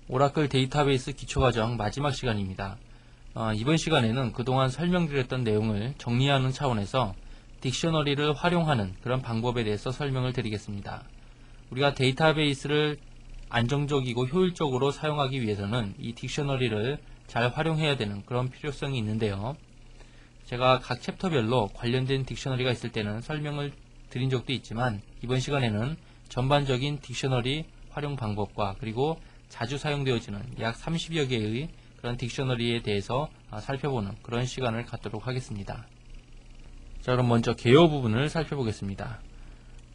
오라클 데이터베이스 기초과정 마지막 시간입니다. 이번 시간에는 그동안 설명드렸던 내용을 정리하는 차원에서 딕셔너리를 활용하는 그런 방법에 대해서 설명을 드리겠습니다. 우리가 데이터베이스를 안정적이고 효율적으로 사용하기 위해서는 이 딕셔너리를 잘 활용해야 되는 그런 필요성이 있는데요. 제가 각 챕터별로 관련된 딕셔너리가 있을 때는 설명을 드린 적도 있지만 이번 시간에는 전반적인 딕셔너리 활용 방법과 그리고 자주 사용되어지는 약 30여 개의 그런 딕셔너리에 대해서 살펴보는 그런 시간을 갖도록 하겠습니다. 자, 그럼 먼저 개요 부분을 살펴보겠습니다.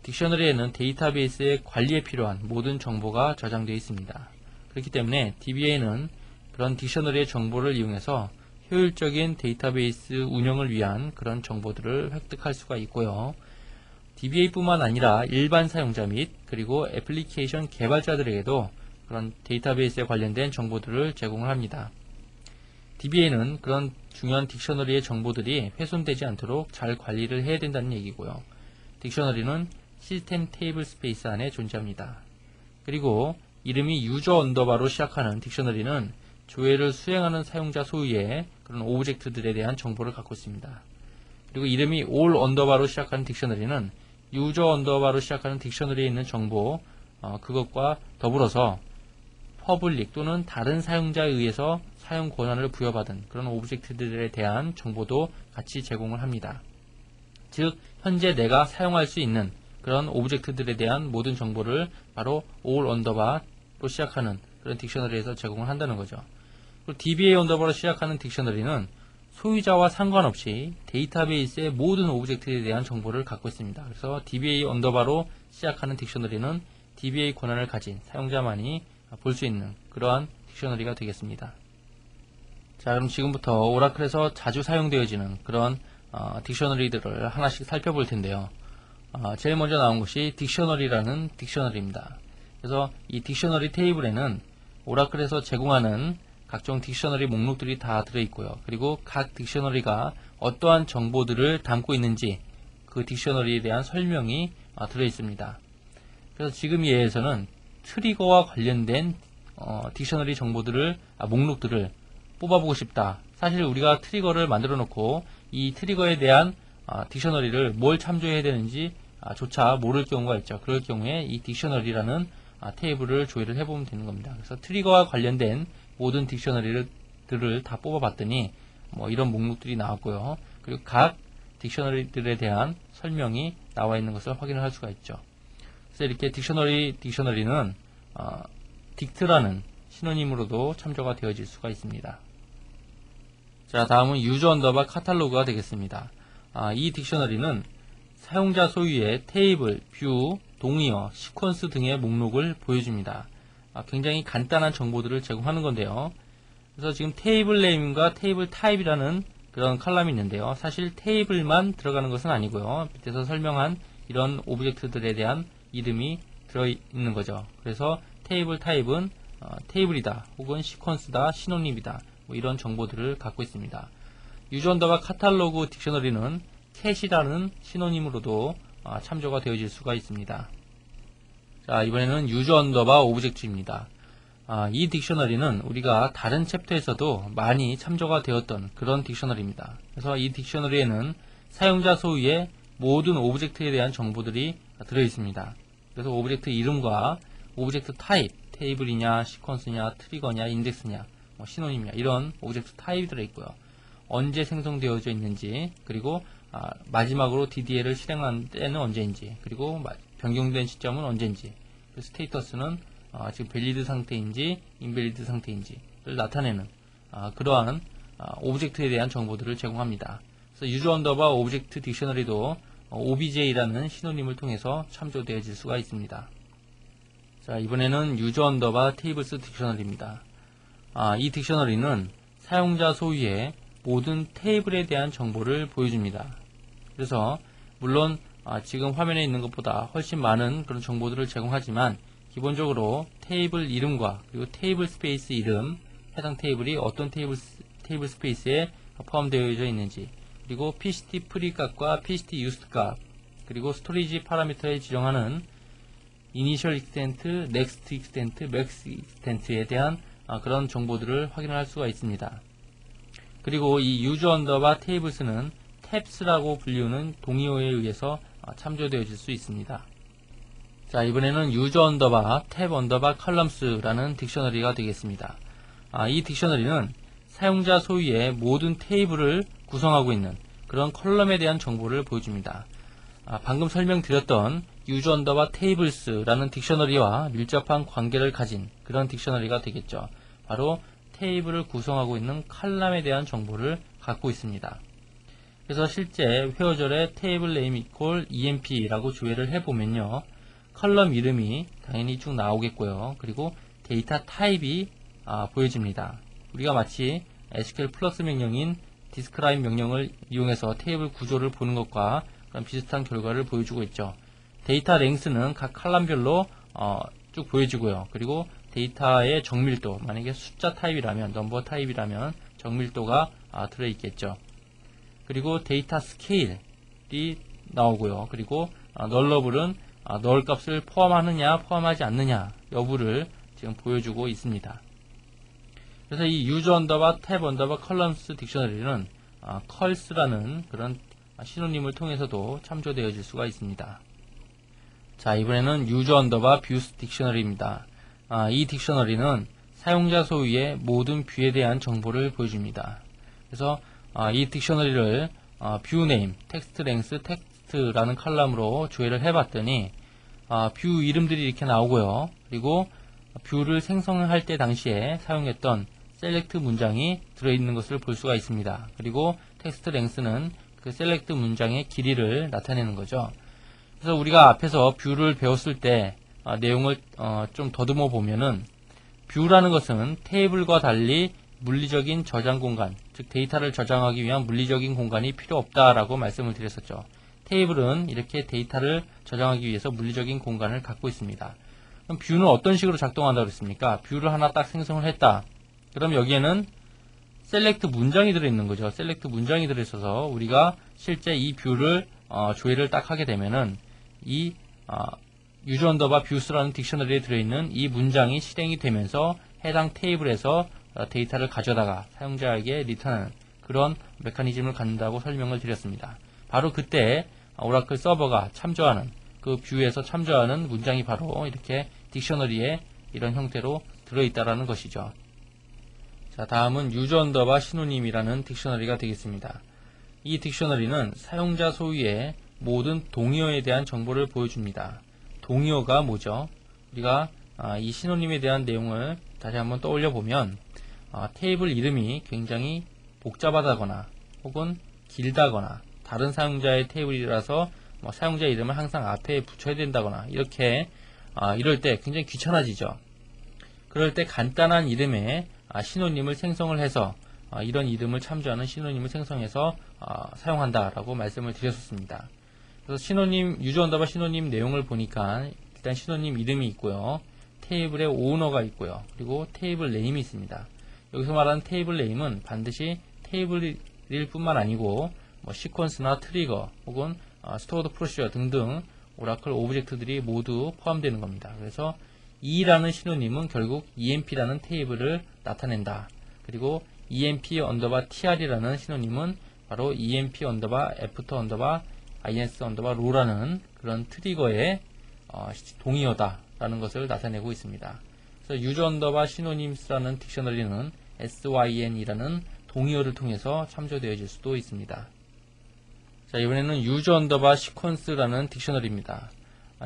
딕셔너리에는 데이터베이스의 관리에 필요한 모든 정보가 저장되어 있습니다. 그렇기 때문에 DBA는 그런 딕셔너리의 정보를 이용해서 효율적인 데이터베이스 운영을 위한 그런 정보들을 획득할 수가 있고요. DBA뿐만 아니라 일반 사용자 및 그리고 애플리케이션 개발자들에게도 그런 데이터베이스에 관련된 정보들을 제공을 합니다. DBA는 그런 중요한 딕셔너리의 정보들이 훼손되지 않도록 잘 관리를 해야 된다는 얘기고요. 딕셔너리는 시스템 테이블 스페이스 안에 존재합니다. 그리고 이름이 유저 언더바로 시작하는 딕셔너리는 조회를 수행하는 사용자 소유의 그런 오브젝트들에 대한 정보를 갖고 있습니다. 그리고 이름이 all 언더바로 시작하는 딕셔너리는 유저 언더바로 시작하는 딕셔너리에 있는 정보 그것과 더불어서 퍼블릭 또는 다른 사용자에 의해서 사용 권한을 부여받은 그런 오브젝트들에 대한 정보도 같이 제공을 합니다. 즉 현재 내가 사용할 수 있는 그런 오브젝트들에 대한 모든 정보를 바로 all 언더바로 시작하는 그런 딕셔너리에서 제공을 한다는 거죠. 그리고 DBA 언더바로 시작하는 딕셔너리는 소유자와 상관없이 데이터베이스의 모든 오브젝트에 대한 정보를 갖고 있습니다. 그래서 DBA 언더바로 시작하는 딕셔너리는 DBA 권한을 가진 사용자만이 볼 수 있는 그러한 딕셔너리가 되겠습니다. 자, 그럼 지금부터 오라클에서 자주 사용되어지는 그런 딕셔너리들을 하나씩 살펴볼 텐데요. 제일 먼저 나온 것이 딕셔너리라는 딕셔너리입니다. 그래서 이 딕셔너리 테이블에는 오라클에서 제공하는 각종 딕셔너리 목록들이 다 들어있고요. 그리고 각 딕셔너리가 어떠한 정보들을 담고 있는지 그 딕셔너리에 대한 설명이 들어있습니다. 그래서 지금 이 예에서는 트리거와 관련된 딕셔너리 정보들을 목록들을 뽑아보고 싶다. 사실 우리가 트리거를 만들어 놓고 이 트리거에 대한 딕셔너리를 뭘 참조해야 되는지 조차 모를 경우가 있죠. 그럴 경우에 이 딕셔너리라는 테이블을 조회를 해보면 되는 겁니다. 그래서 트리거와 관련된 모든 딕셔너리들을 다 뽑아봤더니 이런 목록들이 나왔고요. 그리고 각 딕셔너리들에 대한 설명이 나와 있는 것을 확인을 할 수가 있죠. 그래서 이렇게 딕셔너리는 딕트라는 시노님으로도 참조가 되어질 수가 있습니다. 자, 다음은 유저 언더바 카탈로그가 되겠습니다. 이 딕셔너리는 사용자 소유의 테이블, 뷰, 동의어, 시퀀스 등의 목록을 보여줍니다. 굉장히 간단한 정보들을 제공하는 건데요. 그래서 지금 테이블 네임과 테이블 타입이라는 그런 컬럼이 있는데요. 사실 테이블만 들어가는 것은 아니고요. 밑에서 설명한 이런 오브젝트들에 대한 이름이 들어있는 거죠. 그래서 테이블 타입은 테이블이다, 혹은 시퀀스다, 시노님이다, 이런 정보들을 갖고 있습니다. 유저 언더바 카탈로그 딕셔너리는 캣이라는 시노님으로도 참조가 되어질 수가 있습니다. 자, 이번에는 유저 언더바 오브젝트입니다. 이 딕셔너리는 우리가 다른 챕터에서도 많이 참조가 되었던 그런 딕셔너리입니다. 그래서 이 딕셔너리에는 사용자 소유의 모든 오브젝트에 대한 정보들이 들어있습니다. 그래서 오브젝트 이름과 오브젝트 타입, 테이블이냐, 시퀀스냐, 트리거냐, 인덱스냐, 시노님이냐, 이런 오브젝트 타입이 들어있고요. 언제 생성되어져 있는지, 그리고 마지막으로 DDL을 실행한 때는 언제인지, 그리고 변경된 시점은 언제인지, 그 스테이터스는 지금 밸리드 상태인지 인밸리드 상태인지를 나타내는 그러한 오브젝트에 대한 정보들을 제공합니다. 그래서 유저 언더바 오브젝트 딕셔너리도 OBJ라는 시노님을 통해서 참조되어질 수가 있습니다. 자, 이번에는 유저 언더바 테이블스 딕셔너리입니다. 이 딕셔너리는 사용자 소유의 모든 테이블에 대한 정보를 보여줍니다. 그래서 물론 지금 화면에 있는 것보다 훨씬 많은 그런 정보들을 제공하지만 기본적으로 테이블 이름과 그리고 테이블 스페이스 이름, 해당 테이블이 어떤 테이블 스페이스에 포함되어 있는지, 그리고 PCT 프리 값과 PCT 유스트 값, 그리고 스토리지 파라미터에 지정하는 initial extent, next extent, max extent에 대한 그런 정보들을 확인할 수가 있습니다. 그리고 이 user underbar tables는 tabs라고 불리우는 동의어에 의해서 참조되어질 수 있습니다. 자, 이번에는 user underbar tab underbar columns라는 딕셔너리가 되겠습니다. 이 딕셔너리는 사용자 소유의 모든 테이블을 구성하고 있는 그런 컬럼에 대한 정보를 보여줍니다. 방금 설명드렸던 user underbar tables라는 딕셔너리와 밀접한 관계를 가진 그런 딕셔너리가 되겠죠. 바로 테이블을 구성하고 있는 칼럼에 대한 정보를 갖고 있습니다. 그래서 실제 회어절에 table name equal emp라고 조회를 해보면요, 컬럼 이름이 당연히 쭉 나오겠고요. 그리고 데이터 타입이 보여집니다. 우리가 마치 SQL 플러스 명령인 describe 명령을 이용해서 테이블 구조를 보는 것과 그런 비슷한 결과를 보여주고 있죠. 데이터 랭스는 각 칼럼별로 쭉 보여주고요. 그리고 데이터의 정밀도, 만약에 숫자 타입이라면, 넘버 타입이라면 정밀도가 들어있겠죠. 그리고 데이터 스케일이 나오고요. 그리고 널러블은 널 값을 포함하느냐 포함하지 않느냐 여부를 지금 보여주고 있습니다. 그래서 이 user underbar tab underbar columns 딕셔너리는 컬스라는 그런 신호님을 통해서도 참조되어질 수가 있습니다. 자, 이번에는 user underbar views 딕셔너리입니다. 이 딕셔너리는 사용자 소유의 모든 뷰에 대한 정보를 보여줍니다. 그래서 이 딕셔너리를 view name, text length, text라는 칼럼으로 조회를 해봤더니 뷰 이름들이 이렇게 나오고요. 그리고 뷰를 생성할 때 당시에 사용했던 select 문장이 들어있는 것을 볼 수가 있습니다. 그리고 text length는 그 select 문장의 길이를 나타내는 거죠. 그래서 우리가 앞에서 뷰를 배웠을 때 내용을 좀 더듬어 보면은 뷰라는 것은 테이블과 달리 물리적인 저장 공간, 즉 데이터를 저장하기 위한 물리적인 공간이 필요 없다라고 말씀을 드렸었죠. 테이블은 이렇게 데이터를 저장하기 위해서 물리적인 공간을 갖고 있습니다. 그럼 뷰는 어떤 식으로 작동한다고 그랬습니까? 뷰를 하나 딱 생성을 했다. 그럼 여기에는 셀렉트 문장이 들어있는 거죠. 셀렉트 문장이 들어있어서 우리가 실제 이 뷰를 조회를 딱 하게 되면은 이 user underbar views라는 딕셔너리에 들어있는 이 문장이 실행이 되면서 해당 테이블에서 데이터를 가져다가 사용자에게 리턴하는 그런 메커니즘을 갖는다고 설명을 드렸습니다. 바로 그때 오라클 서버가 참조하는 그 뷰에서 참조하는 문장이 바로 이렇게 딕셔너리에 이런 형태로 들어있다라는 것이죠. 자, 다음은 user underbar 신호님이라는 딕셔너리가 되겠습니다. 이 딕셔너리는 사용자 소유의 모든 동의어에 대한 정보를 보여줍니다. 동의어가 뭐죠? 우리가 이 신호님에 대한 내용을 다시 한번 떠올려 보면 테이블 이름이 굉장히 복잡하다거나 혹은 길다거나 다른 사용자의 테이블이라서 사용자 이름을 항상 앞에 붙여야 된다거나 이렇게 이럴 때 굉장히 귀찮아지죠. 그럴 때 간단한 이름에 신호님을 생성을 해서 이런 이름을 참조하는 신호님을 생성해서 사용한다라고 말씀을 드렸었습니다. 그래서 신호님, user underbar 신호님 내용을 보니까 일단 신호님 이름이 있고요. 테이블에 오너가 있고요. 그리고 테이블 네임이 있습니다. 여기서 말하는 테이블 네임은 반드시 테이블일 뿐만 아니고 시퀀스나 트리거 혹은 스토어드 프로시저 등등 오라클 오브젝트들이 모두 포함되는 겁니다. 그래서 E라는 신호님은 결국 EMP라는 테이블을 나타낸다. 그리고 EMP 언더바 TR이라는 신호님은 바로 EMP 언더바 애프터 언더바 INS 언더바 로라는 그런 트리거의 동의어다라는 것을 나타내고 있습니다. 그래서 user underbar synonyms라는 딕셔너리는 SYN이라는 동의어를 통해서 참조되어질 수도 있습니다. 자, 이번에는 user underbar sequence라는 딕셔너리입니다.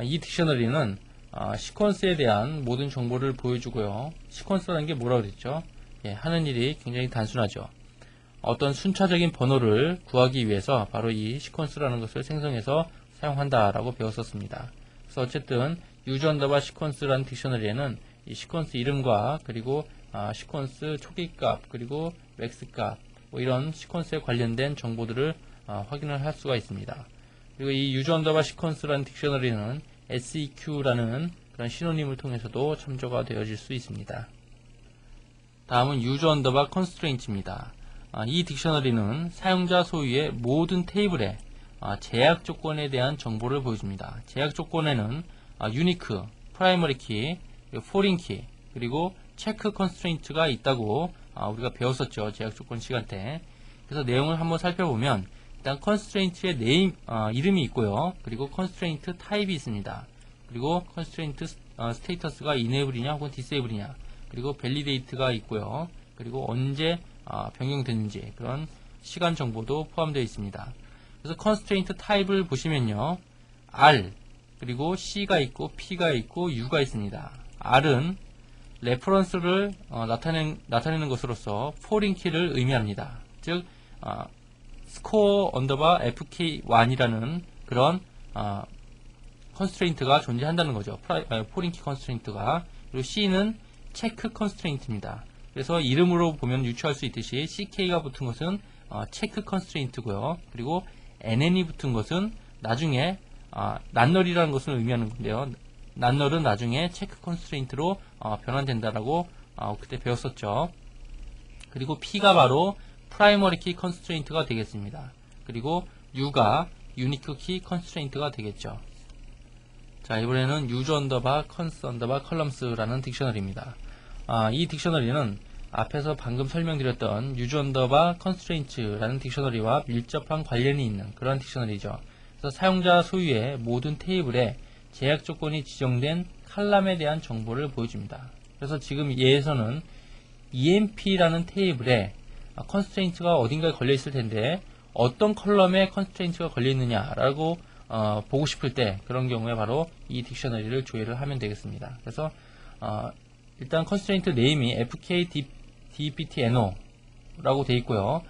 이 딕셔너리는 시퀀스에 대한 모든 정보를 보여주고요. 시퀀스라는 게 뭐라고 그랬죠? 하는 일이 굉장히 단순하죠. 어떤 순차적인 번호를 구하기 위해서 바로 이 시퀀스라는 것을 생성해서 사용한다라고 배웠었습니다. 그래서 어쨌든 user underbar sequence라는 딕셔너리에는 이 시퀀스 이름과 그리고 시퀀스 초기값 그리고 맥스값 이런 시퀀스에 관련된 정보들을 확인을 할 수가 있습니다. 그리고 이 user underbar sequence라는 딕셔너리는 SEQ라는 그런 신호님을 통해서도 참조가 되어질 수 있습니다. 다음은 user underbar constraints입니다. 이 딕셔너리는 사용자 소유의 모든 테이블에 제약 조건에 대한 정보를 보여줍니다. 제약 조건에는 유니크, 프라이머리 키, 포린 키, 그리고 체크 컨스트레인트가 있다고 우리가 배웠었죠. 제약 조건 시간 때. 그래서 내용을 한번 살펴보면 일단 컨스트레인트의 네임, 이름이 있고요. 그리고 컨스트레인트 타입이 있습니다. 그리고 컨스트레인트 스테이터스가 이네이블이냐 혹은 디세이블이냐, 그리고 밸리데이트가 있고요. 그리고 언제 변경됐는지 그런 시간 정보도 포함되어 있습니다. 그래서 컨스트레인트 타입을 보시면요, R, 그리고 C가 있고 P가 있고 U가 있습니다. R은 레퍼런스를 나타내는 것으로서 포린 키를 의미합니다. 즉 스코어 언더바 FK1이라는 그런 컨스트레인트가 존재한다는 거죠. 포린 키 컨스트레인트가. 그리고 C는 체크 컨스트레인트입니다. 그래서 이름으로 보면 유추할 수 있듯이 CK가 붙은 것은 체크 컨스트레인트고요. 그리고 NN이 붙은 것은 나중에 난널이라는 것을 의미하는 건데요. 난널은 나중에 체크 컨스트레인트로 변환된다라고 그때 배웠었죠. 그리고 P가 바로 프라이머리 키 컨스트레인트가 되겠습니다. 그리고 U가 유니크 키 컨스트레인트가 되겠죠. 자, 이번에는 유즈 언더바 컨스 언더바 컬럼스라는 딕셔너리입니다. 이 딕셔너리는 앞에서 방금 설명드렸던 유즈 언더바 컨스트레인트라는 딕셔너리와 밀접한 관련이 있는 그런 딕셔너리죠. 그래서 사용자 소유의 모든 테이블에 제약 조건이 지정된 칼럼에 대한 정보를 보여줍니다. 그래서 지금 얘에서는 EMP라는 테이블에 컨스트레인트가 어딘가에 걸려 있을 텐데 어떤 컬럼에 컨스트레인트가 걸려 있느냐라고 보고 싶을 때, 그런 경우에 바로 이 딕셔너리를 조회를 하면 되겠습니다. 그래서 일단 컨스트레인트 네임이 FK DPT-NO 라고 되어 있고요.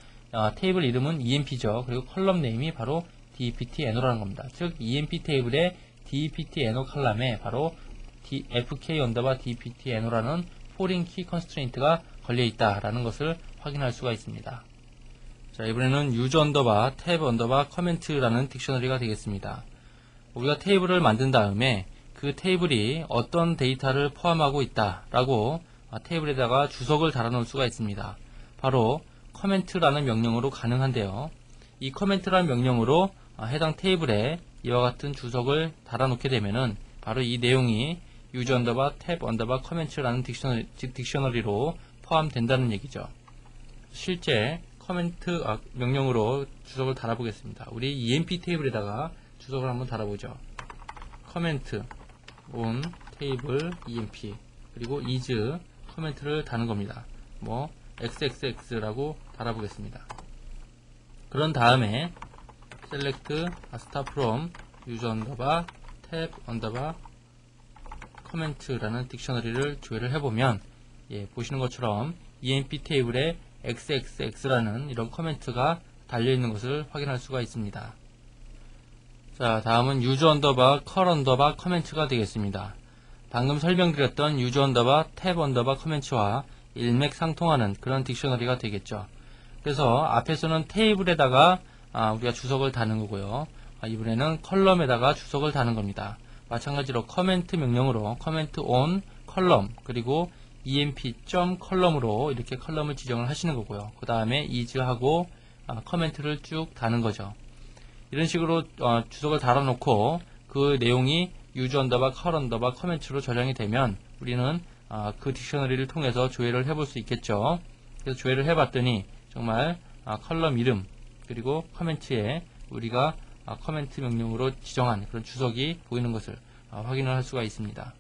테이블 이름은 EMP죠. 그리고 컬럼 네임이 바로 DPT-NO라는 겁니다. 즉 EMP 테이블의 DPT-NO 컬럼에 바로 FK 언더바 DPT-NO라는 포린 키 컨스트레인트가 걸려 있다라는 것을 확인할 수가 있습니다. 자, 이번에는 유즈 언더바 탭 언더바 커멘트라는 딕셔너리가 되겠습니다. 우리가 테이블을 만든 다음에 그 테이블이 어떤 데이터를 포함하고 있다라고 테이블에다가 주석을 달아 놓을 수가 있습니다. 바로 커멘트라는 명령으로 가능한데요. 이 커멘트라는 명령으로 해당 테이블에 이와 같은 주석을 달아 놓게 되면은 바로 이 내용이 유즈 언더바 탭 언더바 커멘트라는 딕셔너리로 포함된다는 얘기죠. 실제 커멘트 명령으로 주석을 달아보겠습니다. 우리 EMP 테이블에다가 주석을 한번 달아보죠. 커멘트 on 테이블 EMP, 그리고 is 커멘트를 다는 겁니다. 뭐 xxx라고 달아보겠습니다. 그런 다음에 select start from use 언더바 탭 언더바 커멘트라는 딕셔너리를 조회를 해보면, 보시는 것처럼 EMP 테이블에 xxx라는 이런 커멘트가 달려있는 것을 확인할 수가 있습니다. 자, 다음은 유즈 언더바 컬 언더바 커멘트가 되겠습니다. 방금 설명드렸던 유즈 언더바 탭 언더바 커멘트와 일맥상통하는 그런 딕셔너리가 되겠죠. 그래서 앞에서는 테이블에다가 우리가 주석을 다는 거고요. 이번에는 컬럼에다가 주석을 다는 겁니다. 마찬가지로 커멘트 명령으로 커멘트 on 컬럼, 그리고 emp.컬럼으로 이렇게 컬럼을 지정을 하시는 거고요. 그 다음에 is하고 커멘트를 쭉 다는 거죠. 이런 식으로 주석을 달아놓고 그 내용이 유즈 언더바 컬 언더바 커멘트로 저장이 되면 우리는 그 딕셔너리를 통해서 조회를 해볼 수 있겠죠. 그래서 조회를 해봤더니 정말 컬럼 이름 그리고 커멘트에 우리가 커멘트 명령으로 지정한 그런 주석이 보이는 것을 확인을 할 수가 있습니다.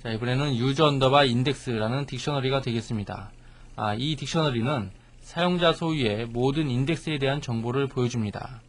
자, 이번에는 유즈 언더바 인덱스라는 딕셔너리가 되겠습니다. 이 딕셔너리는 사용자 소유의 모든 인덱스에 대한 정보를 보여줍니다.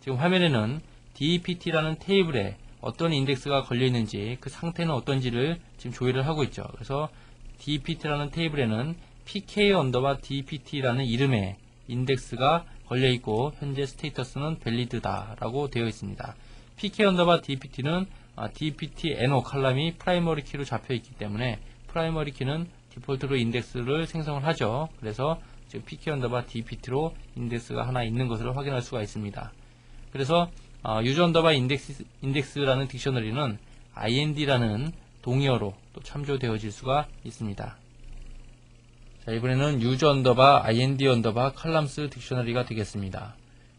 지금 화면에는 DPT라는 테이블에 어떤 인덱스가 걸려 있는지, 그 상태는 어떤지를 지금 조회를 하고 있죠. 그래서 DPT라는 테이블에는 PK 언더바 DPT라는 이름의 인덱스가 걸려 있고 현재 스테이터스는 밸리드다 라고 되어 있습니다. PK 언더바 DPT는 DPT-NO 컬럼이 프라이머리 키로 잡혀 있기 때문에 프라이머리 키는 디폴트로 인덱스를 생성을 하죠. 그래서 지금 PK 언더바 DPT로 인덱스가 하나 있는 것을 확인할 수가 있습니다. 그래서 유즈 언더바 인덱스라는 딕셔너리는 IND라는 동의어로 또 참조되어질 수가 있습니다. 자, 이번에는 유즈 언더바 IND 언더바 컬럼스 딕셔너리가 되겠습니다.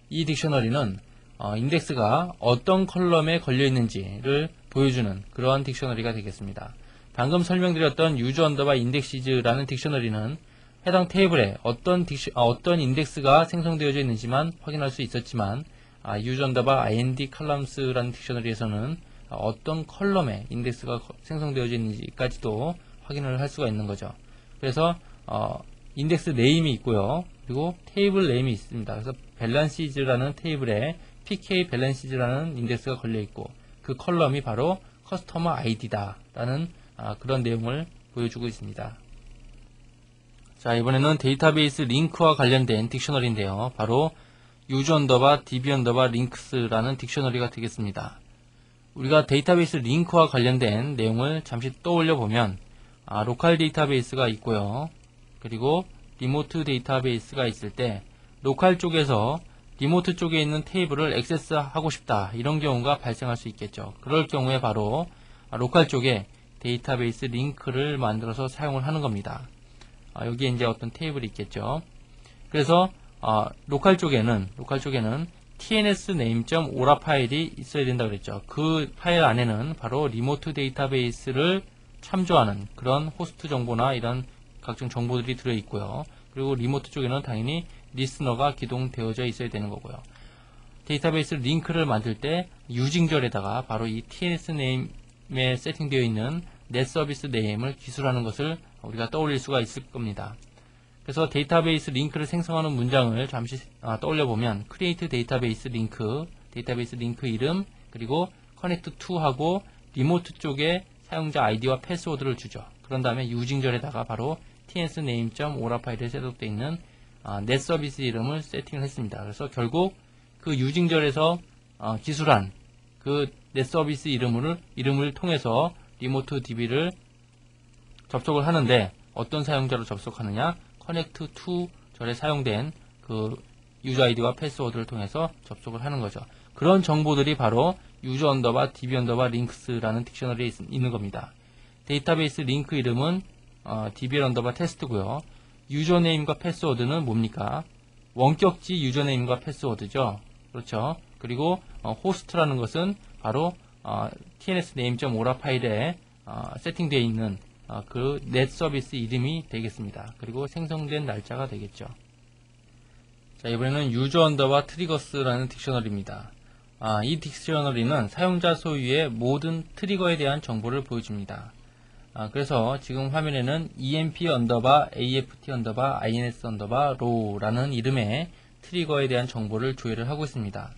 이 딕셔너리는 인덱스가 어떤 컬럼에 걸려 있는지를 보여주는 그러한 딕셔너리가 되겠습니다. 방금 설명드렸던 유저 언더바 인덱시즈라는 딕셔너리는 해당 테이블에 어떤 인덱스가 생성되어져 있는지만 확인할 수 있었지만 유저 언더바 ind 컬럼스라는 딕셔너리에서는 어떤 컬럼에 인덱스가 생성되어져 있는지까지도 확인을 할 수가 있는 거죠. 그래서 인덱스 네임이 있고요. 그리고 테이블 네임이 있습니다. 그래서 밸런시즈라는 테이블에 pk 밸런시즈라는 인덱스가 걸려 있고 그 컬럼이 바로 커스터머 아이디다 라는 그런 내용을 보여주고 있습니다. 자, 이번에는 데이터베이스 링크와 관련된 딕셔너리인데요. 바로 유저 언더바 db 언더바 링크스라는 딕셔너리가 되겠습니다. 우리가 데이터베이스 링크와 관련된 내용을 잠시 떠올려 보면 로컬 데이터베이스가 있고요. 그리고 리모트 데이터베이스가 있을 때 로컬 쪽에서 리모트 쪽에 있는 테이블을 액세스하고 싶다 이런 경우가 발생할 수 있겠죠. 그럴 경우에 바로 로컬 쪽에 데이터베이스 링크를 만들어서 사용을 하는 겁니다. 여기에 이제 어떤 테이블이 있겠죠. 그래서 로컬 쪽에는 tns name.ora 파일이 있어야 된다고 그랬죠. 그 파일 안에는 바로 리모트 데이터베이스를 참조하는 그런 호스트 정보나 이런 각종 정보들이 들어있고요. 그리고 리모트 쪽에는 당연히 리스너가 기동되어져 있어야 되는 거고요. 데이터베이스 링크를 만들 때 유징절에다가 바로 이 tns name에 세팅되어 있는 net 서비스 네임을 기술하는 것을 우리가 떠올릴 수가 있을 겁니다. 그래서 데이터베이스 링크를 생성하는 문장을 잠시 떠올려 보면 create database link, 데이터베이스 링크 이름, 그리고 connect to 하고 리모트 쪽에 사용자 아이디와 패스워드를 주죠. 그런 다음에 유징절에다가 바로 tns name.ora 파일에 셋업되어 있는 net 서비스 이름을 세팅을 했습니다. 그래서 결국 그 유징절에서 기술한 그 net 서비스 이름을 통해서 리모트 DB를 접속을 하는데 어떤 사용자로 접속하느냐? connect to 절에 사용된 그 유저 아이디와 패스워드를 통해서 접속을 하는 거죠. 그런 정보들이 바로 유저 언더바 db 언더바 링크스라는 딕셔너리에 있는 겁니다. 데이터베이스 링크 이름은 db 언더바 테스트고요. 유저네임과 패스워드는 뭡니까? 원격지 유저네임과 패스워드죠. 그렇죠. 그리고 호스트라는 것은 바로 tns name.ora 파일에 세팅되어 있는 그 net 서비스 이름이 되겠습니다. 그리고 생성된 날짜가 되겠죠. 자, 이번에는 유저 언더바 트리거스라는 딕셔너리입니다. 이 딕셔너리는 사용자 소유의 모든 트리거에 대한 정보를 보여줍니다. 그래서 지금 화면에는 emp 언더바 aft 언더바 ins 언더바 row라는 이름의 트리거에 대한 정보를 조회를 하고 있습니다.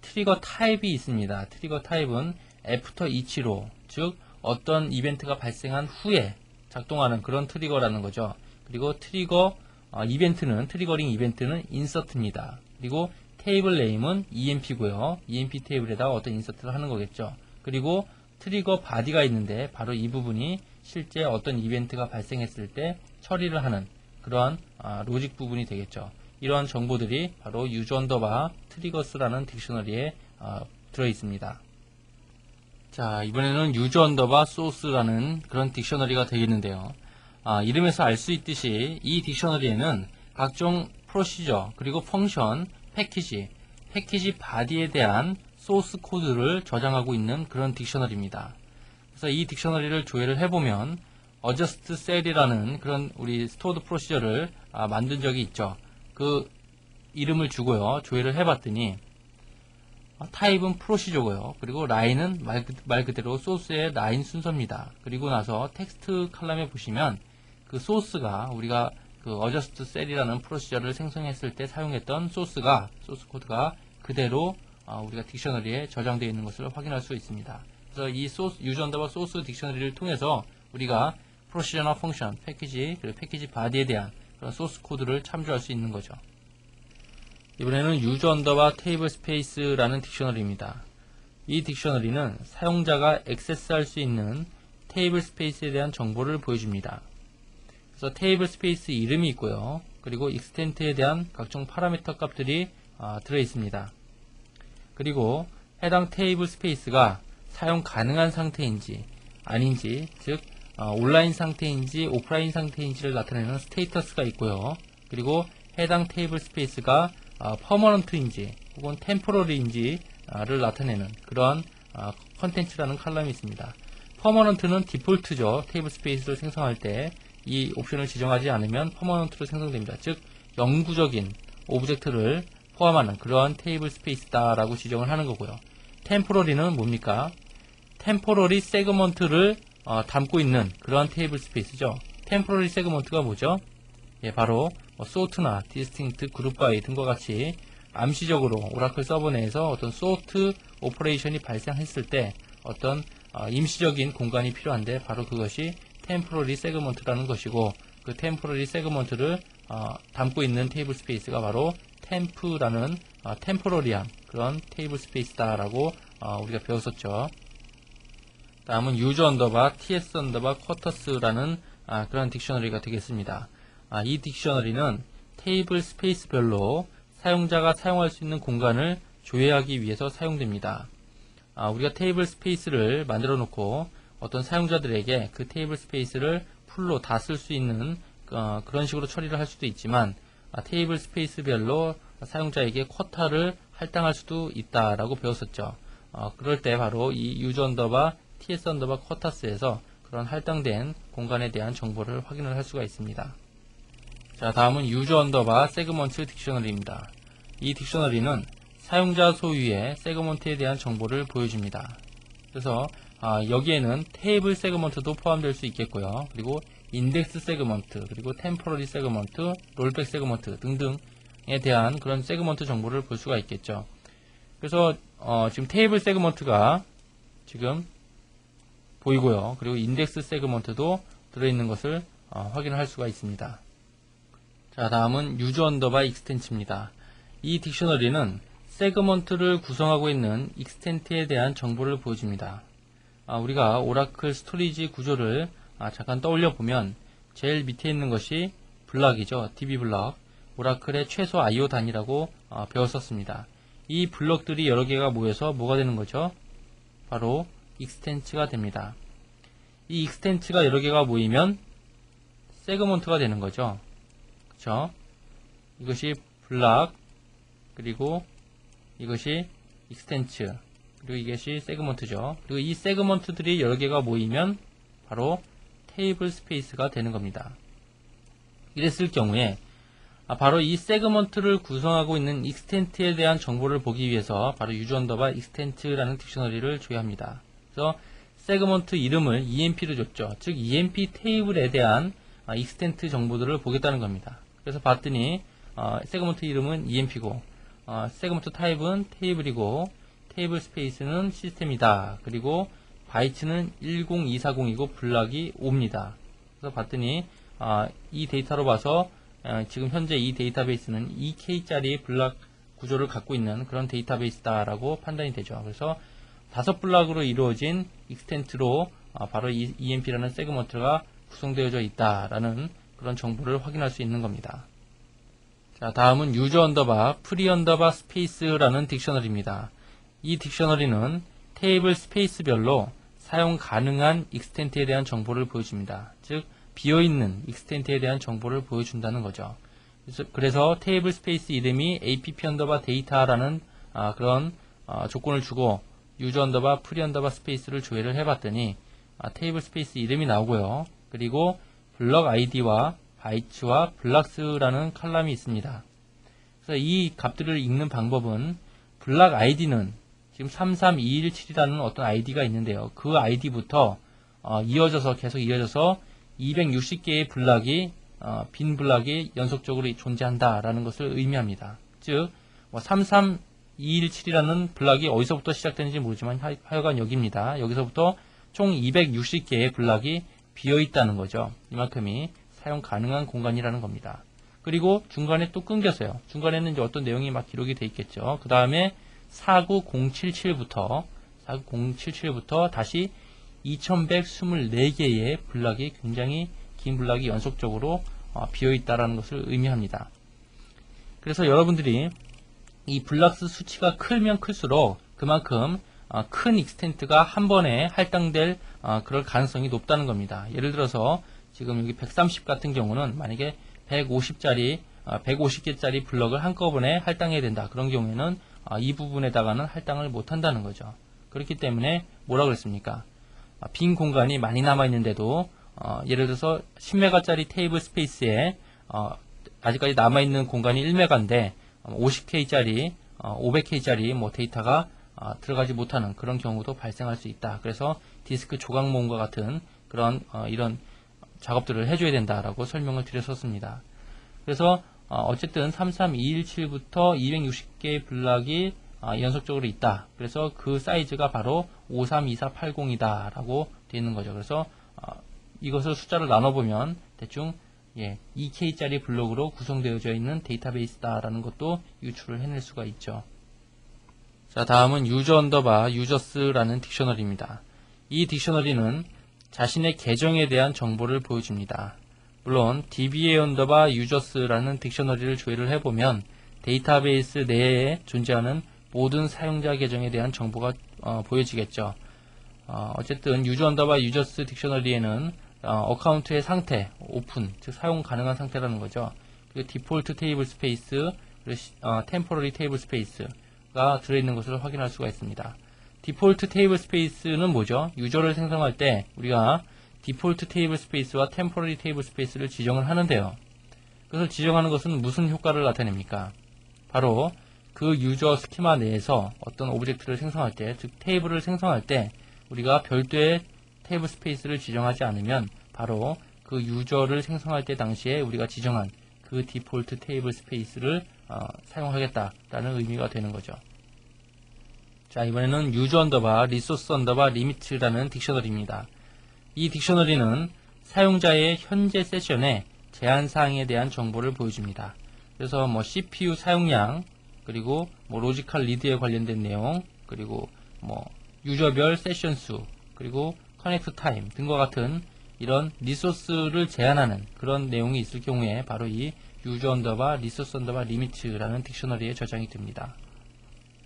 트리거 타입이 있습니다. 트리거 타입은 after each row, 즉 어떤 이벤트가 발생한 후에 작동하는 그런 트리거라는 거죠. 그리고 트리거링 이벤트는 insert입니다. 그리고 테이블 네임은 emp고요. emp 테이블에다가 어떤 인서트를 하는 거겠죠. 그리고 트리거 바디가 있는데 바로 이 부분이 실제 어떤 이벤트가 발생했을 때 처리를 하는 그러한 로직 부분이 되겠죠. 이러한 정보들이 바로 유저 언더바 트리거스라는 딕셔너리에 들어있습니다. 자, 이번에는 유저 언더바 소스라는 그런 딕셔너리가 되겠는데요. 이름에서 알 수 있듯이 이 딕셔너리에는 각종 프로시저, 그리고 펑션, 패키지 바디에 대한 소스 코드를 저장하고 있는 그런 딕셔너리입니다. 그래서 이 딕셔너리를 조회를 해보면 adjust cell이라는 그런 우리 스토어드 프로시저를 만든 적이 있죠. 그 이름을 주고요. 조회를 해봤더니 타입은 프로시저고요. 그리고 라인은 말 그대로 소스의 라인 순서입니다. 그리고 나서 텍스트 칼럼에 보시면 그 소스가 우리가 그 adjust cell이라는 프로시저를 생성했을 때 사용했던 소스 코드가 그대로 우리가 딕셔너리에 저장되어 있는 것을 확인할 수 있습니다. 그래서 이 유저 언더바 소스 딕셔너리를 통해서 우리가 프로시저나 펑션, 패키지, 그리고 패키지 바디에 대한 그런 소스 코드를 참조할 수 있는 거죠. 이번에는 유저 언더바 테이블 스페이스라는 딕셔너리입니다. 이 딕셔너리는 사용자가 액세스할 수 있는 테이블 스페이스에 대한 정보를 보여줍니다. 그래서 테이블 스페이스 이름이 있고요. 그리고 익스텐트에 대한 각종 파라미터 값들이 들어 있습니다. 그리고 해당 테이블 스페이스가 사용 가능한 상태인지 아닌지, 즉 온라인 상태인지 오프라인 상태인지를 나타내는 스테이터스가 있고요. 그리고 해당 테이블 스페이스가 퍼머넌트인지 혹은 템포러리인지를 나타내는 그러한 컨텐츠라는 칼럼이 있습니다. 퍼머넌트는 디폴트죠. 테이블 스페이스를 생성할 때 이 옵션을 지정하지 않으면 퍼머넌트로 생성됩니다. 즉 영구적인 오브젝트를 포함하는 그러한 테이블 스페이스다라고 지정을 하는 거고요. 템포러리는 뭡니까? 템포러리 세그먼트를 담고 있는 그러한 테이블 스페이스죠. 템포러리 세그먼트가 뭐죠? 예, 바로 sort나 distinct, group by 등과 같이 암시적으로 오라클 서버 내에서 어떤 sort 오퍼레이션이 발생했을 때 어떤 임시적인 공간이 필요한데 바로 그것이 템포러리 세그먼트라는 것이고, 그 템포러리 세그먼트를 담고 있는 테이블 스페이스가 바로 템프라는 템포러리한 그런 테이블 스페이스다라고 우리가 배웠었죠. 다음은 유저 언더바 ts 언더바 쿼터스라는 그런 딕셔너리가 되겠습니다. 이 딕셔너리는 테이블 스페이스별로 사용자가 사용할 수 있는 공간을 조회하기 위해서 사용됩니다. 우리가 테이블 스페이스를 만들어 놓고 어떤 사용자들에게 그 테이블 스페이스를 풀로 다 쓸 수 있는 그런 식으로 처리를 할 수도 있지만, 테이블 스페이스별로 사용자에게 쿼터를 할당할 수도 있다라고 배웠었죠. 그럴 때 바로 이 유저 언더바 ts 언더바 쿼터스에서 그런 할당된 공간에 대한 정보를 확인을 할 수가 있습니다. 자, 다음은 유저 언더바 세그먼트 딕셔너리입니다. 이 딕셔너리는 사용자 소유의 세그먼트에 대한 정보를 보여줍니다. 그래서 여기에는 테이블 세그먼트도 포함될 수 있겠고요. 그리고 인덱스 세그먼트, 그리고 템포러리 세그먼트, 롤백 세그먼트 등등에 대한 그런 세그먼트 정보를 볼 수가 있겠죠. 그래서 지금 테이블 세그먼트가 지금 보이고요. 그리고 인덱스 세그먼트도 들어있는 것을 확인할 수가 있습니다. 자, 다음은 유저 언더바 익스텐츠입니다. 이 딕셔너리는 세그먼트를 구성하고 있는 익스텐트에 대한 정보를 보여줍니다. 우리가 오라클 스토리지 구조를 잠깐 떠올려 보면 제일 밑에 있는 것이 블럭이죠. DB 블럭, 오라클의 최소 IO 단위라고 배웠었습니다. 이 블럭들이 여러 개가 모여서 뭐가 되는 거죠? 바로 익스텐츠가 됩니다. 이 익스텐츠가 여러 개가 모이면 세그먼트가 되는 거죠. 그쵸? 이것이 블럭, 그리고 이것이 익스텐츠, 그리고 이것이 세그먼트죠. 그리고 이 세그먼트들이 여러 개가 모이면 바로 테이블 스페이스가 되는 겁니다. 이랬을 경우에 바로 이 세그먼트를 구성하고 있는 익스텐트에 대한 정보를 보기 위해서 바로 유저 언더바 익스텐트라는 딕셔너리를 조회합니다. 그래서 세그먼트 이름을 EMP로 줬죠. 즉 EMP 테이블에 대한 익스텐트 정보들을 보겠다는 겁니다. 그래서 봤더니 세그먼트 이름은 EMP고, 세그먼트 타입은 테이블이고, 테이블 스페이스는 시스템이다. 그리고 바이트는 10240이고 블럭이 5입니다. 그래서 봤더니 이 데이터로 봐서 지금 현재 이 데이터베이스는 2K짜리 블럭 구조를 갖고 있는 그런 데이터베이스다라고 판단이 되죠. 그래서 5블럭으로 이루어진 익스텐트로 바로 이 EMP라는 세그먼트가 구성되어져 있다라는 그런 정보를 확인할 수 있는 겁니다. 자, 다음은 유저 언더바 프리 언더바 스페이스라는 딕셔너리입니다. 이 딕셔너리는 테이블 스페이스별로 사용 가능한 익스텐트에 대한 정보를 보여줍니다. 즉 비어있는 익스텐트에 대한 정보를 보여준다는 거죠. 그래서 테이블 스페이스 이름이 app 언더바 데이터라는 그런 조건을 주고 유저 언더바 프리 언더바 스페이스를 조회를 해봤더니 테이블 스페이스 이름이 나오고요. 그리고 블럭 아이디와 바이츠와 블락스라는 칼럼이 있습니다. 그래서 이 값들을 읽는 방법은 블락 아이디는 지금 33217이라는 어떤 아이디가 있는데요. 그 아이디부터 계속 이어져서 260개의 블락이 빈 블락이 연속적으로 존재한다라는 것을 의미합니다. 즉 33217이라는 블락이 어디서부터 시작되는지 모르지만 하여간 여기입니다. 여기서부터 총 260개의 블락이 비어있다는 거죠. 이만큼이 사용 가능한 공간이라는 겁니다. 그리고 중간에 또 끊겼어요. 중간에는 이제 어떤 내용이 막 기록이 돼 있겠죠. 그 다음에 49077부터 다시 2124개의 블락이 굉장히 긴 블락이 연속적으로 비어있다라는 것을 의미합니다. 그래서 여러분들이 이 블락스 수치가 크면 클수록 그만큼 큰 익스텐트가 한 번에 할당될 그럴 가능성이 높다는 겁니다. 예를 들어서 지금 여기 130 같은 경우는 만약에 150개짜리 블럭을 한꺼번에 할당해야 된다. 그런 경우에는 이 부분에다가는 할당을 못 한다는 거죠. 그렇기 때문에 뭐라 그랬습니까? 빈 공간이 많이 남아있는데도 예를 들어서 10메가짜리 테이블 스페이스에 아직까지 남아있는 공간이 1메가인데 50K짜리, 500K짜리 뭐 데이터가 들어가지 못하는 그런 경우도 발생할 수 있다. 그래서 디스크 조각 모음과 같은 그런 이런 작업들을 해줘야 된다라고 설명을 드렸었습니다. 그래서 어쨌든 33217부터 260개의 블락이 연속적으로 있다. 그래서 그 사이즈가 바로 532480이다 라고 되어 있는 거죠. 그래서 이것을 숫자를 나눠보면 대충 2K짜리 블록으로 구성되어져 있는 데이터베이스다 라는 것도 유출을 해낼 수가 있죠. 자, 다음은 유저 언더바 유저스라는 딕셔너리입니다. 이 딕셔너리는 자신의 계정에 대한 정보를 보여줍니다. 물론 DBA 언더바 유저스라는 딕셔너리를 조회를 해보면 데이터베이스 내에 존재하는 모든 사용자 계정에 대한 정보가 보여지겠죠. 어쨌든 유저 언더바 유저스 딕셔너리에는 어카운트의 상태, 오픈, 즉 사용 가능한 상태라는 거죠. 그리고 디폴트 테이블 스페이스, 그리고 템포러리 테이블 스페이스가 들어있는 것을 확인할 수가 있습니다. 디폴트 테이블 스페이스는 뭐죠? 유저를 생성할 때 우리가 디폴트 테이블 스페이스와 템포러리 테이블 스페이스를 지정을 하는데요. 그것을 지정하는 것은 무슨 효과를 나타냅니까? 바로 그 유저 스키마 내에서 어떤 오브젝트를 생성할 때, 즉 테이블을 생성할 때 우리가 별도의 테이블 스페이스를 지정하지 않으면 바로 그 유저를 생성할 때 당시에 우리가 지정한 그 디폴트 테이블 스페이스를 사용하겠다라는 의미가 되는 거죠. 자, 이번에는 유저 언더바 리소스 언더바 리미트라는 딕셔너리입니다. 이 딕셔너리는 사용자의 현재 세션의 제한사항에 대한 정보를 보여줍니다. 그래서 뭐 CPU 사용량, 그리고 뭐 로지컬 리드에 관련된 내용, 그리고 뭐 유저별 세션 수, 그리고 커넥트 타임 등과 같은 이런 리소스를 제한하는 그런 내용이 있을 경우에 바로 이 유저 언더바 리소스 언더바 리미트라는 딕셔너리에 저장이 됩니다.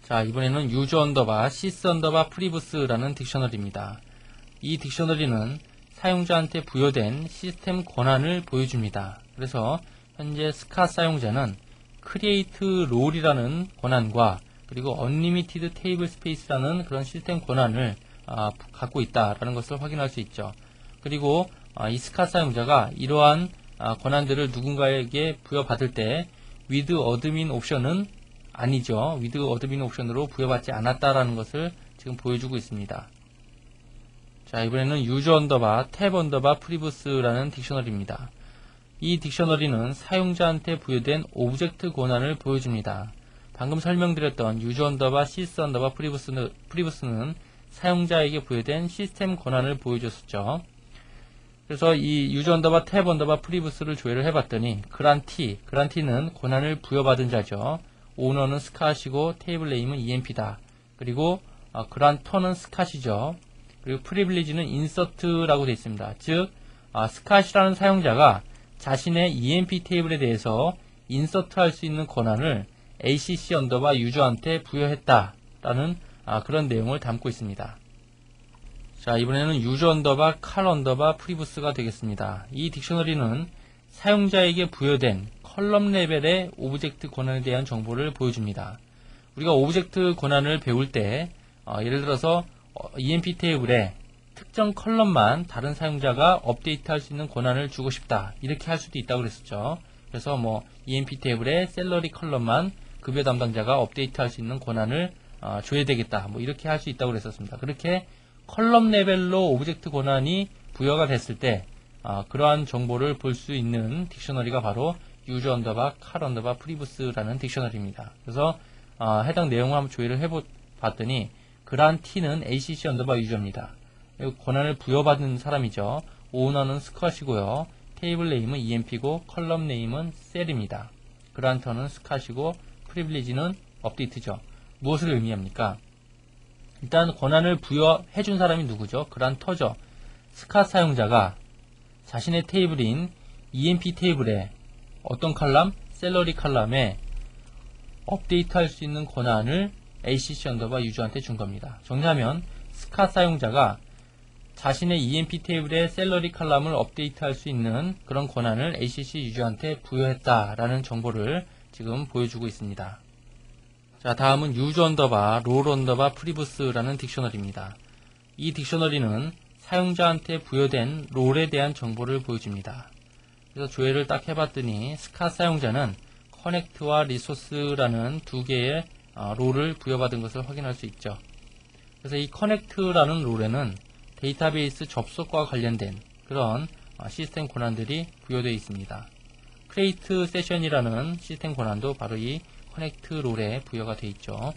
자, 이번에는 유저 언더바 시스 언더바 프리부스라는 딕셔너리입니다. 이 딕셔너리는 사용자한테 부여된 시스템 권한을 보여줍니다. 그래서 현재 스카 사용자는 크리에이트 롤이라는 권한과 그리고 언리미티드 테이블 스페이스라는 그런 시스템 권한을 갖고 있다라는 것을 확인할 수 있죠. 그리고 이 스카 사용자가 이러한 권한들을 누군가에게 부여받을 때 with admin 옵션은 아니죠. with admin 옵션으로 부여받지 않았다라는 것을 지금 보여주고 있습니다. 자, 이번에는 유저 언더바 탭 언더바 프리부스라는 딕셔너리입니다. 이 딕셔너리는 사용자한테 부여된 오브젝트 권한을 보여줍니다. 방금 설명드렸던 유저 언더바 시스 언더바 프리부스는 사용자에게 부여된 시스템 권한을 보여줬었죠. 그래서 이 유저 언더바 탭 언더바 프리부스를 조회를 해봤더니 그란티는 권한을 부여받은 자죠. 오너는 스카시고 테이블 네임은 EMP다. 그리고 그란터는 스카시죠. 그리고 프리빌리지는 인서트라고 되어 있습니다. 즉 스카시라는 사용자가 자신의 EMP 테이블에 대해서 인서트할 수 있는 권한을 ACC 언더바 유저한테 부여했다라는 그런 내용을 담고 있습니다. 자, 이번에는 유저 언더바 칼 언더바 프리부스가 되겠습니다. 이 딕셔너리는 사용자에게 부여된 컬럼 레벨의 오브젝트 권한에 대한 정보를 보여줍니다. 우리가 오브젝트 권한을 배울 때 예를 들어서 EMP 테이블에 특정 컬럼만 다른 사용자가 업데이트할 수 있는 권한을 주고 싶다, 이렇게 할 수도 있다고 그랬었죠. 그래서 뭐 EMP 테이블에 셀러리 컬럼만 급여 담당자가 업데이트할 수 있는 권한을 줘야 되겠다, 뭐 이렇게 할 수 있다고 그랬었습니다. 그렇게 컬럼 레벨로 오브젝트 권한이 부여가 됐을 때 그러한 정보를 볼 수 있는 딕셔너리가 바로 유저 언더바 칼 언더바 프리부스라는 딕셔너리입니다. 그래서 해당 내용을 한번 조회를 해봤더니 그란티는 ACC 언더바 유저입니다. 권한을 부여받은 사람이죠. 오너는 스컷이고요. 테이블 네임은 EMP고 컬럼 네임은 셀입니다. 그란터는 스컷이고 프리빌리지는 업데이트죠. 무엇을 의미합니까? 일단 권한을 부여해준 사람이 누구죠? 그란터죠. 스카 사용자가 자신의 테이블인 EMP 테이블에 어떤 칼럼? 셀러리 칼럼에 업데이트할 수 있는 권한을 ACC 언더바 유저한테 준 겁니다. 정리하면 스카 사용자가 자신의 EMP 테이블에 셀러리 칼럼을 업데이트할 수 있는 그런 권한을 ACC 유저한테 부여했다라는 정보를 지금 보여주고 있습니다. 자, 다음은 use 언더바 롤 언더바 프리브스라는 딕셔너리입니다. 이 딕셔너리는 사용자한테 부여된 롤에 대한 정보를 보여줍니다. 그래서 조회를 딱 해봤더니 스카 사용자는 커넥트와 리소스라는 두 개의 롤을 부여받은 것을 확인할 수 있죠. 그래서 이 커넥트라는 롤에는 데이터베이스 접속과 관련된 그런 시스템 권한들이 부여되어 있습니다. 크리에이트 세션이라는 시스템 권한도 바로 이 커넥트 롤에 부여가 되어 있죠.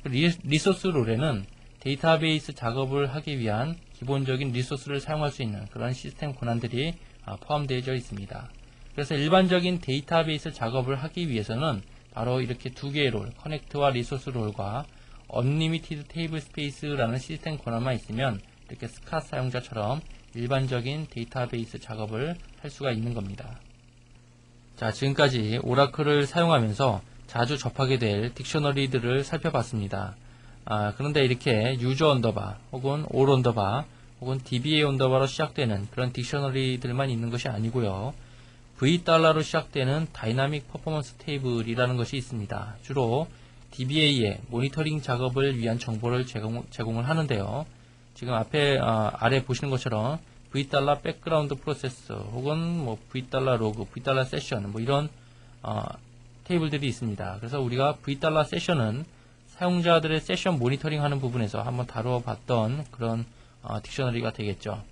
리소스 롤에는 데이터베이스 작업을 하기 위한 기본적인 리소스를 사용할 수 있는 그런 시스템 권한들이 포함되어 있습니다. 그래서 일반적인 데이터베이스 작업을 하기 위해서는 바로 이렇게 두 개의 롤, 커넥트와 리소스 롤과 Unlimited Table Space라는 시스템 권한만 있으면 이렇게 스카 사용자처럼 일반적인 데이터베이스 작업을 할 수가 있는 겁니다. 자, 지금까지 오라클을 사용하면서 자주 접하게 될 딕셔너리들을 살펴봤습니다. 그런데 이렇게 유저 언더바 혹은 올 언더바 혹은 DBA 언더바로 시작되는 그런 딕셔너리들만 있는 것이 아니고요. $로 시작되는 다이나믹 퍼포먼스 테이블이라는 것이 있습니다. 주로 DBA의 모니터링 작업을 위한 정보를 제공을 하는데요. 지금 아래 보시는 것처럼 $, 백그라운드 프로세스 혹은 $, 로그, $, 세션 이런 테이블들이 있습니다. 그래서 우리가 $, 세션은 사용자들의 세션 모니터링 하는 부분에서 한번 다뤄봤던 그런 딕셔너리가 되겠죠.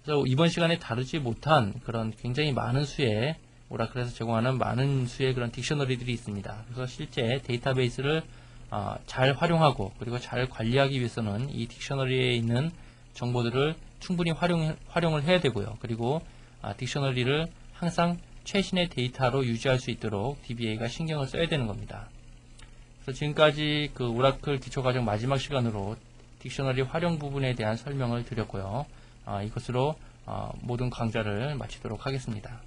그래서 이번 시간에 다루지 못한 그런 굉장히 많은 수의 오라클에서 제공하는 많은 수의 그런 딕셔너리들이 있습니다. 그래서 실제 데이터베이스를 잘 활용하고 그리고 잘 관리하기 위해서는 이 딕셔너리에 있는 정보들을 충분히 활용을 해야 되고요. 그리고 딕셔너리를 항상 최신의 데이터로 유지할 수 있도록 DBA가 신경을 써야 되는 겁니다. 그래서 지금까지 그 오라클 기초과정 마지막 시간으로 딕셔너리 활용 부분에 대한 설명을 드렸고요. 이것으로 모든 강좌를 마치도록 하겠습니다.